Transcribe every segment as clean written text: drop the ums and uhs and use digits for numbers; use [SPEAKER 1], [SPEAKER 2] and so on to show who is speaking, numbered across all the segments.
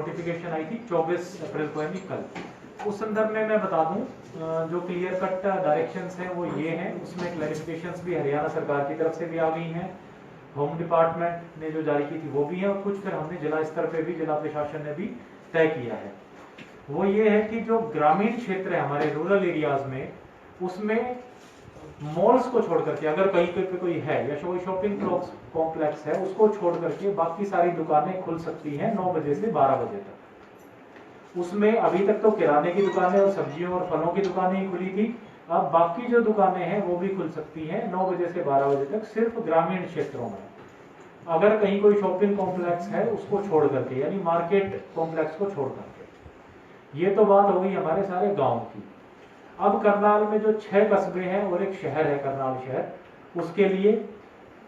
[SPEAKER 1] Notification आई थी 24 अप्रैल को, यानी कल। उस संदर्भ में मैं बता दूं, जो क्लियर कट डायरेक्शंस हैं वो ये हैं। उसमें क्लैरिफिकेशंस भी हरियाणा सरकार की तरफ से भी आ गई हैं, होम डिपार्टमेंट ने जो जारी की थी वो भी है, और कुछ फिर हमने जिला स्तर पे भी जिला प्रशासन ने भी तय किया है। वो ये है कि जो ग्रामीण क्षेत्र है हमारे रूरल एरियाज में, उसमें मॉल्स को छोड़ करके, अगर कहीं पे कोई है या कोई शॉपिंग कॉम्प्लेक्स है, उसको छोड़ करके बाकी सारी दुकानें खुल सकती हैं 9 बजे से 12 बजे तक। उसमें अभी तक तो किराने की दुकानें और सब्जियों और फलों की दुकानें ही खुली थी। अब बाकी जो दुकानें हैं वो भी खुल सकती हैं 9 बजे से 12 बजे तक, सिर्फ ग्रामीण क्षेत्रों में। अगर कहीं कोई शॉपिंग कॉम्प्लेक्स है उसको छोड़ करके, यानी मार्केट कॉम्प्लेक्स को छोड़ करके। ये तो बात हो गई हमारे सारे गांव की। अब करनाल में जो 6 कस्बे हैं और एक शहर है करनाल शहर,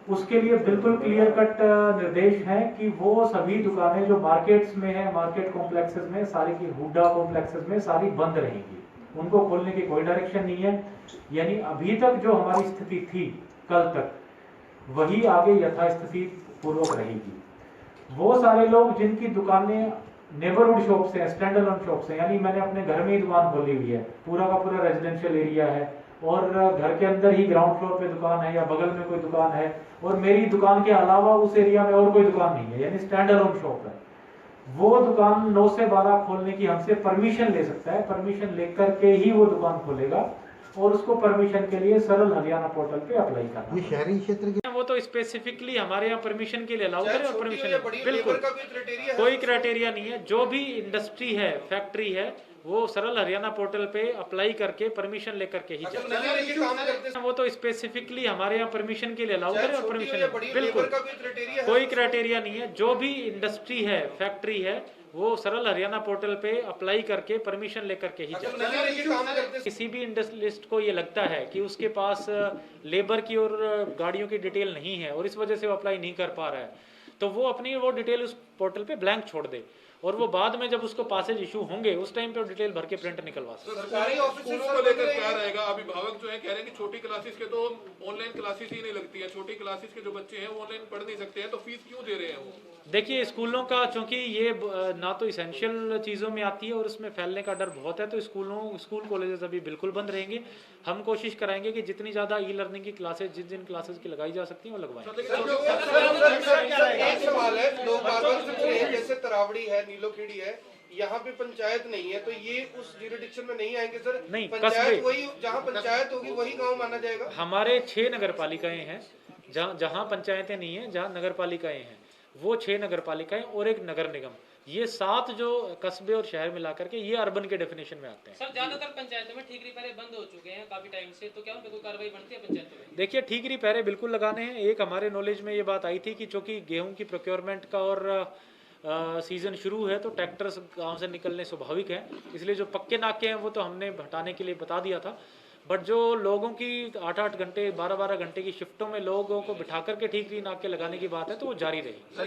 [SPEAKER 1] उसके लिए बिल्कुल क्लियर कट निर्देश हैं कि वो सभी दुकानें जो मार्केट्स में है, मार्केट कॉम्प्लेक्सेस में सारी की, हुड्डा कॉम्प्लेक्सेस में सारी बंद रहेंगी। उनको खोलने की कोई डायरेक्शन नहीं है। यानी अभी तक जो हमारी स्थिति थी कल तक, वही आगे यथास्थिति पूर्वक रहेगी। वो सारे लोग जिनकी दुकानें नेबरहुड शॉप्स हैं, स्टैंड अलोन शॉप्स हैं, यानी मैंने अपने घर में ही दुकान खोली हुई है, पूरा का पूरा रेजिडेंशियल एरिया है और घर के अंदर ही ग्राउंड फ्लोर पे दुकान है या बगल में कोई दुकान है, और मेरी दुकान के अलावा उस एरिया में और कोई दुकान नहीं है, यानी स्टैंड अलोन शॉप है। वो दुकान 9 से 12 खोलने की हमसे परमिशन ले सकता है। परमिशन लेकर के ही वो दुकान खोलेगा, और उसको परमिशन के लिए सरल हरियाणा पोर्टल पे अप्लाई करना।
[SPEAKER 2] ये शहरी क्षेत्र के
[SPEAKER 1] वो तो स्पेसिफिकली हमारे यहाँ परमिशन के लिए अलाउ करें, और परमिशन बिल्कुल कोई क्राइटेरिया नहीं है। जो भी इंडस्ट्री है, फैक्ट्री है, वो सरल हरियाणा पोर्टल पे अप्लाई करके परमिशन लेकर के ही जाए। वो तो स्पेसिफिकली हमारे यहाँ परमिशन के लिए अलाउ करें, और परमिशन बिल्कुल कोई क्राइटेरिया नहीं है। जो भी इंडस्ट्री है, फैक्ट्री है, वो सरल हरियाणा पोर्टल पे अप्लाई करके परमिशन लेकर के ही जाए। किसी भी इंडस्ट्रियलिस्ट को ये लगता है कि उसके पास लेबर की और गाड़ियों की डिटेल नहीं है और इस वजह से वो अप्लाई नहीं कर पा रहा है, तो वो अपनी वो डिटेल उस पोर्टल पे ब्लैंक छोड़ दे, और वो बाद में जब उसको पासेज इशू होंगे उस टाइम पे डिटेल भर के प्रिंट निकलवा सकते।
[SPEAKER 3] सरकारी स्कूलों को लेकर क्या रहेगा? अभिभावक जो है कह रहे हैं कि छोटी क्लासेस के तो ऑनलाइन क्लासेस ही नहीं लगती है, छोटी क्लासेस के जो बच्चे हैं वो ऑनलाइन पढ़ नहीं सकते हैं, तो फीस क्यों दे रहे हैं वो?
[SPEAKER 1] देखिए, स्कूलों का चूंकि ये ना तो इसेंशियल चीज़ों में आती है और उसमें फैलने का डर बहुत है, तो स्कूल कॉलेजेस अभी बिल्कुल बंद रहेंगे। हम कोशिश कराएंगे कि जितनी ज़्यादा ई लर्निंग की क्लासेस जिन क्लासेस की लगाई जा सकती हैं वो लगवाएं।
[SPEAKER 4] एक सवाल है, लोग बार-बार पूछ रहे हैं, जैसे तरावड़ी है, नीलोखेड़ी है, यहाँ पे पंचायत नहीं है, तो ये उस जुरिडिक्शन में नहीं आएंगे सर?
[SPEAKER 1] नहीं,
[SPEAKER 4] पंचायत वही, जहाँ पंचायत होगी वही गांव माना जाएगा।
[SPEAKER 1] हमारे 6 नगर पालिकाएं हैं, जहाँ पंचायतें नहीं है, जहाँ नगर पालिकाएं हैं, वो 6 नगर पालिकाएं और एक नगर निगम, ये 7 जो कस्बे और शहर मिला करके ये अर्बन के डेफिनेशन में आते हैं।
[SPEAKER 5] सर, ज्यादातर पंचायतों में ठीक रिपेयर बंद हो चुके हैं काफी टाइम से, तो क्या उन पे कोई कार्रवाई बनती है पंचायतों में?
[SPEAKER 1] देखिए, ठीक रिपेयर बिल्कुल लगाने हैं। एक हमारे नॉलेज में ये बात आई थी कि चूंकि गेहूं की प्रोक्योरमेंट का और सीजन शुरू है, तो ट्रैक्टर्स गांव से निकलने स्वाभाविक है, इसलिए जो पक्के नाके हैं वो तो हमने हटाने के लिए बता दिया था। बट जो लोगों की 8-8 घंटे 12-12 घंटे की शिफ्टों में लोगों को बिठा करके ठीक नाके लगाने की बात है, तो वो जारी रही।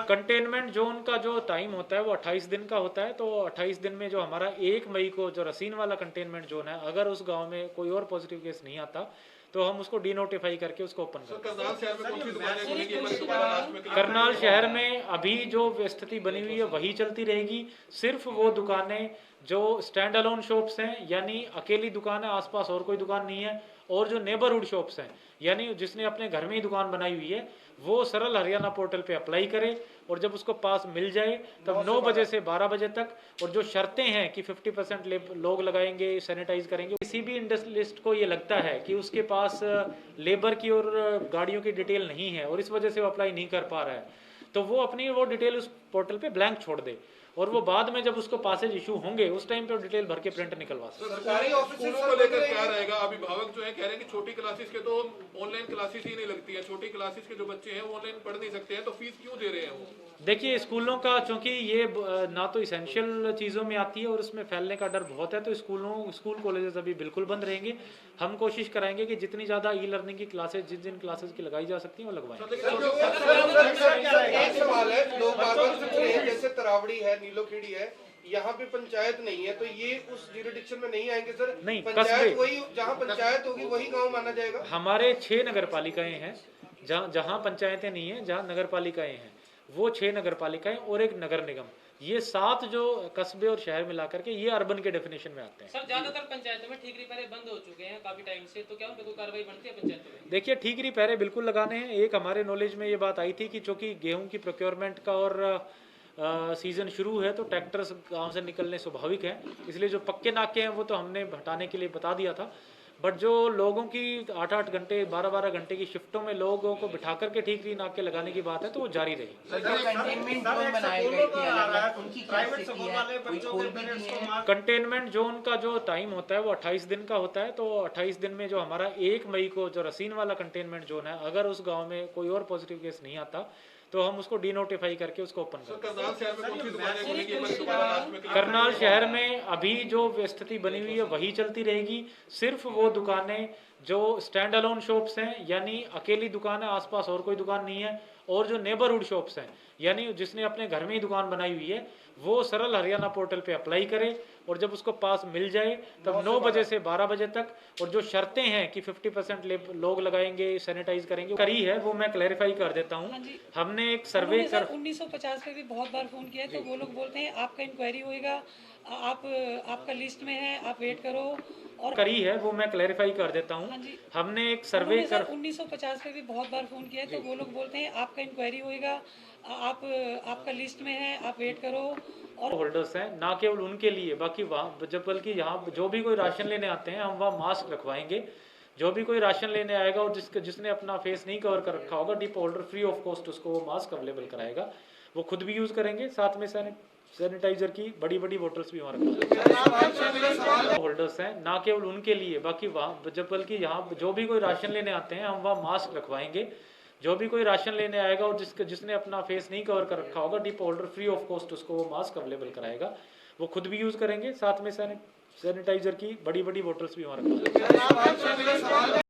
[SPEAKER 1] कंटेनमेंट जोन का जो टाइम होता है वो 28 दिन का होता है, तो 28 दिन में जो हमारा 1 मई को जो रसीन वाला कंटेनमेंट जोन है, अगर उस गांव में कोई और पॉजिटिव केस नहीं आता तो हम उसको डीनोटिफाई करके उसको ओपन करते हैं। करनाल शहर में अभी जो स्थिति बनी हुई है वही चलती रहेगी। सिर्फ वो दुकानें जो स्टैंड अलोन शॉप्स हैं, यानी अकेली दुकान है, आसपास और कोई दुकान नहीं है, और जो नेबरहुड शॉप्स हैं, यानी जिसने अपने घर में ही दुकान बनाई हुई है, वो सरल हरियाणा पोर्टल पे अप्लाई करे, और जब उसको पास मिल जाए तब 9 बजे से 12 बजे तक, और जो शर्तें हैं कि 50% लोग लगाएंगे, सैनिटाइज करेंगे। किसी भी इंडस्ट्रियलिस्ट को ये लगता है कि उसके पास लेबर की और गाड़ियों की डिटेल नहीं है और इस वजह से वो अप्लाई नहीं कर पा रहा है, तो वो अपनी वो डिटेल उस पोर्टल पे ब्लैंक छोड़ दे, और वो बाद में जब उसको पासेज इशू होंगे उस टाइम पे डिटेल भर के प्रिंट निकलवा सकते।
[SPEAKER 3] सरकारी स्कूलों को लेकर क्या रहेगा? अभिभावक जो है कह रहे हैं कि छोटी क्लासेस के तो ऑनलाइन क्लासेस ही नहीं लगती है, छोटी क्लासेस के जो बच्चे हैं वो ऑनलाइन पढ़ नहीं सकते हैं, तो फीस क्यों दे रहे हैं वो?
[SPEAKER 1] देखिए, स्कूलों का चूंकि ये ना तो इसेंशियल चीज़ों में आती है और उसमें फैलने का डर बहुत है, तो स्कूल कॉलेजेस अभी बिल्कुल बंद रहेंगे। हम कोशिश कराएंगे कि जितनी ज़्यादा ई लर्निंग की क्लासेस जिन क्लासेस की लगाई जा सकती हैं वो लगवाएं।
[SPEAKER 4] एक सवाल है, लोग बार-बार पूछ रहे हैं, जैसे तरावड़ी है, नीलोखेड़ी है, यहाँ पे पंचायत नहीं है, तो ये उस जुरिडिक्शन में नहीं आएंगे सर?
[SPEAKER 1] नहीं,
[SPEAKER 4] पंचायत वही, जहाँ पंचायत होगी वही गांव माना जाएगा।
[SPEAKER 1] हमारे 6 नगर पालिकाएं हैं, जहाँ पंचायतें नहीं हैं, जहाँ नगर पालिकाएँ हैं, वो 6 नगर पालिकाएँ और एक नगर निगम, ये 7 जो कस्बे और शहर मिला करके ये अर्बन के डेफिनेशन में आते हैं।
[SPEAKER 5] सर ज्यादातर पंचायतों में ठीक रिपेयर बंद हो चुके हैं काफी टाइम से, तो क्या उन पे कोई कार्रवाई बनती है पंचायतों में?
[SPEAKER 1] देखिए, ठीक रिपेयर बिल्कुल लगाने हैं। एक हमारे नॉलेज में ये बात आई थी कि चूँकि गेहूं की प्रोक्योरमेंट का और सीज़न शुरू है तो ट्रैक्टर्स गांव से निकलने स्वाभाविक है, इसलिए जो पक्के नाके हैं वो तो हमने हटाने के लिए बता दिया था। बट जो लोगों की 8-8 घंटे 12-12 घंटे की शिफ्टों में लोगों को बिठा करके ठीक नाके लगाने की बात है तो वो जारी रही। कंटेनमेंट जोन का जो टाइम होता है वो 28 दिन का होता है, तो 28 दिन में जो हमारा 1 मई को जो रसीन वाला कंटेनमेंट जोन है, अगर उस गांव में कोई और पॉजिटिव केस नहीं आता तो हम उसको डीनोटिफाई करके उसको ओपन कर। करनाल शहर में अभी जो स्थिति बनी हुई है वही चलती रहेगी। सिर्फ वो दुकानें जो स्टैंड अलोन शॉप्स हैं, यानी अकेली दुकान है, आसपास और कोई दुकान नहीं है, और जो नेबरहुड शॉप्स हैं, यानी जिसने अपने घर में ही दुकान बनाई हुई है, वो सरल हरियाणा पोर्टल पे अप्लाई करे और जब उसको पास मिल जाए तब 9 बजे से 12 बजे तक, और जो शर्तें हैं कि 50% लोग लगाएंगे, सैनिटाइज करेंगे, करी है वो मैं क्लैरिफाई कर देता हूँ। हमने एक सर्वे कर
[SPEAKER 2] 1950 पे भी बहुत बार फोन किया है तो वो लोग बोलते हैं आपका इंक्वायरी होएगा, आपका लिस्ट में है, आप वेट करो, और
[SPEAKER 1] करी है वो मैं क्लैरिफाई कर देता हूँ। हमने एक सर्वे कर
[SPEAKER 2] 1950 पे भी बहुत बार फोन किया है तो वो लोग बोलते हैं आपका इंक्वायरी होएगा, आपका लिस्ट में है, आप वेट करो, और
[SPEAKER 1] होल्डर्स हैं, ना केवल उनके लिए, बाकी वहाँ जब बल्कि यहाँ जो भी कोई राशन लेने आते हैं हम वहाँ मास्क रखवाएंगे। जो भी कोई राशन लेने आएगा और जिसने अपना फेस नहीं कवर कर रखा होगा, depot holder free of cost उसको वो मास्क अवेलेबल कराएगा, वो खुद भी यूज़ करेंगे, साथ में सैनिटाइजर की बड़ी बोटल्स भी वहाँ रखेंगे। होल्डर्स हैं, ना केवल उनके लिए, बाकी वहाँ जब बल्कि यहाँ जो भी कोई राशन लेने आते हैं हम वहाँ मास्क रखवाएंगे। जो भी कोई राशन लेने आएगा और जिसने अपना फेस नहीं कवर कर रखा होगा, depot holder free of cost उसको वो मास्क अवेलेबल कराएगा, वो खुद भी यूज़ करेंगे, साथ में सैनिटाइजर की बड़ी बोटल्स भी वहाँ रखेंगे।